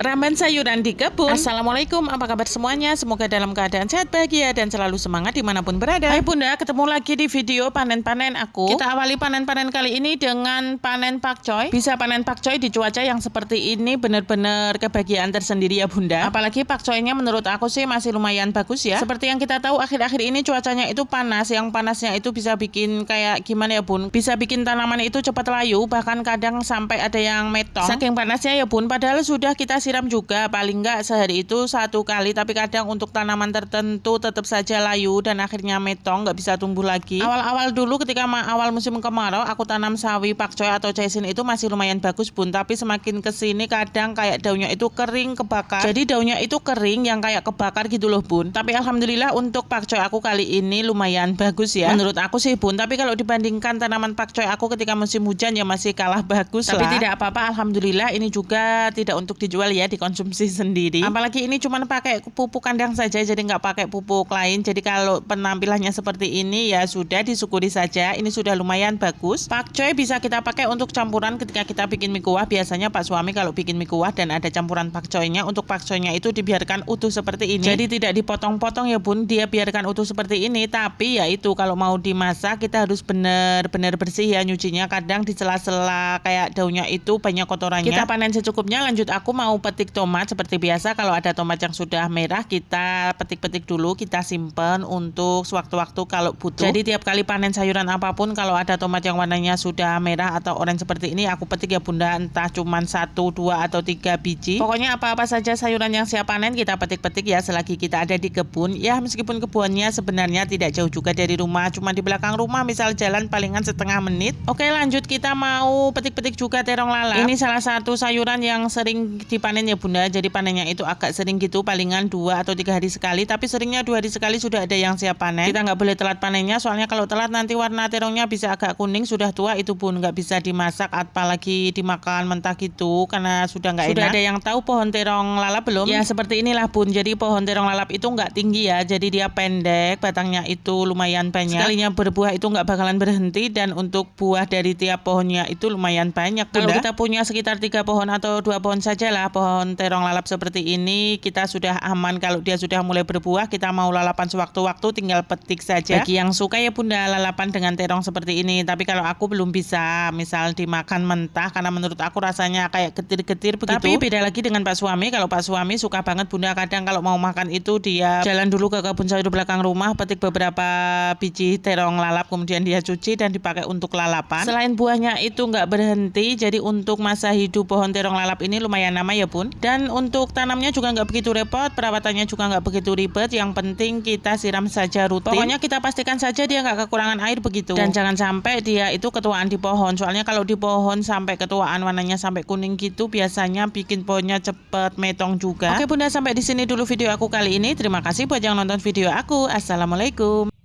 Ramban sayuran di kebun. Assalamualaikum, apa kabar semuanya? Semoga dalam keadaan sehat, bahagia, dan selalu semangat dimanapun berada. Hai bunda, ketemu lagi di video panen-panen aku. Kita awali panen-panen kali ini dengan panen pakcoy. Bisa panen pakcoy di cuaca yang seperti ini benar-benar kebahagiaan tersendiri ya bunda. Apalagi pakcoynya menurut aku sih masih lumayan bagus ya. Seperti yang kita tahu akhir-akhir ini cuacanya itu panas. Yang panasnya itu bisa bikin kayak gimana ya bun? Bisa bikin tanaman itu cepat layu, bahkan kadang sampai ada yang metong. Saking panasnya ya bun, padahal sudah kita siram juga paling enggak sehari itu 1 kali, tapi kadang untuk tanaman tertentu tetap saja layu dan akhirnya metong, nggak bisa tumbuh lagi. Awal-awal dulu ketika awal musim kemarau aku tanam sawi, pakcoy atau caisin itu masih lumayan bagus bun, tapi semakin kesini kadang kayak daunnya itu kering kebakar. Jadi daunnya itu kering yang kayak kebakar gitu loh bun. Tapi alhamdulillah untuk pakcoy aku kali ini lumayan bagus ya. Menurut aku sih bun, tapi kalau dibandingkan tanaman pakcoy aku ketika musim hujan ya masih kalah bagus. Tapi tidak apa-apa, alhamdulillah ini juga tidak untuk dijual ya, dikonsumsi sendiri. Apalagi ini cuma pakai pupuk kandang saja, jadi nggak pakai pupuk lain. Jadi kalau penampilannya seperti ini ya sudah disyukuri saja. Ini sudah lumayan bagus. Pakcoy bisa kita pakai untuk campuran ketika kita bikin mie kuah. Biasanya pak suami kalau bikin mie kuah dan ada campuran pakcoynya, untuk pakcoynya itu dibiarkan utuh seperti ini. Jadi tidak dipotong-potong ya bun, dia biarkan utuh seperti ini. Tapi ya itu kalau mau dimasak kita harus benar-benar bersih ya nyucinya. Kadang di sela-sela kayak daunnya itu banyak kotorannya. Kita panen secukupnya. Lanjut aku mau petik tomat seperti biasa. Kalau ada tomat yang sudah merah kita petik-petik dulu, kita simpen untuk sewaktu-waktu kalau butuh. Jadi tiap kali panen sayuran apapun kalau ada tomat yang warnanya sudah merah atau oranye seperti ini aku petik ya bunda, entah cuman 1, 2 atau 3 biji. Pokoknya apa-apa saja sayuran yang siap panen kita petik-petik ya selagi kita ada di kebun. Ya meskipun kebunnya sebenarnya tidak jauh juga dari rumah, cuma di belakang rumah, misal jalan palingan setengah menit. Oke lanjut, kita mau petik-petik juga terong lalap. Ini salah satu sayuran yang sering dipanen ya bunda, jadi panennya itu agak sering gitu, palingan 2 atau 3 hari sekali, tapi seringnya 2 hari sekali sudah ada yang siap panen. Kita nggak boleh telat panennya, soalnya kalau telat nanti warna terongnya bisa agak kuning, sudah tua itu bun, nggak bisa dimasak apalagi dimakan mentah gitu karena sudah nggak enak. Sudah ada yang tahu pohon terong lalap belum? Ya seperti inilah bun, jadi pohon terong lalap itu nggak tinggi ya, jadi dia pendek, batangnya itu lumayan banyak, sekalinya berbuah itu nggak bakalan berhenti, dan untuk buah dari tiap pohonnya itu lumayan banyak. Kalau kita punya sekitar 3 pohon atau 2 pohon saja lah pohon terong lalap seperti ini, kita sudah aman. Kalau dia sudah mulai berbuah, kita mau lalapan sewaktu-waktu tinggal petik saja. Bagi yang suka ya bunda lalapan dengan terong seperti ini, tapi kalau aku belum bisa misal dimakan mentah karena menurut aku rasanya kayak getir-getir begitu. Tapi beda lagi dengan pak suami. Kalau pak suami suka banget bunda, kadang kalau mau makan itu dia jalan dulu ke kebun sayur belakang rumah, petik beberapa biji terong lalap, kemudian dia cuci dan dipakai untuk lalapan. Selain buahnya itu nggak berhenti, jadi untuk masa hidup pohon terong lalap ini lumayan lama ya bun. Dan untuk tanamnya juga nggak begitu repot, perawatannya juga nggak begitu ribet, yang penting kita siram saja rutin. Pokoknya kita pastikan saja dia nggak kekurangan air begitu, dan jangan sampai dia itu ketuaan di pohon, soalnya kalau di pohon sampai ketuaan warnanya sampai kuning gitu biasanya bikin pohonnya cepet metong juga. Oke bunda, sampai di sini dulu video aku kali ini. Terima kasih buat yang nonton video aku. Assalamualaikum.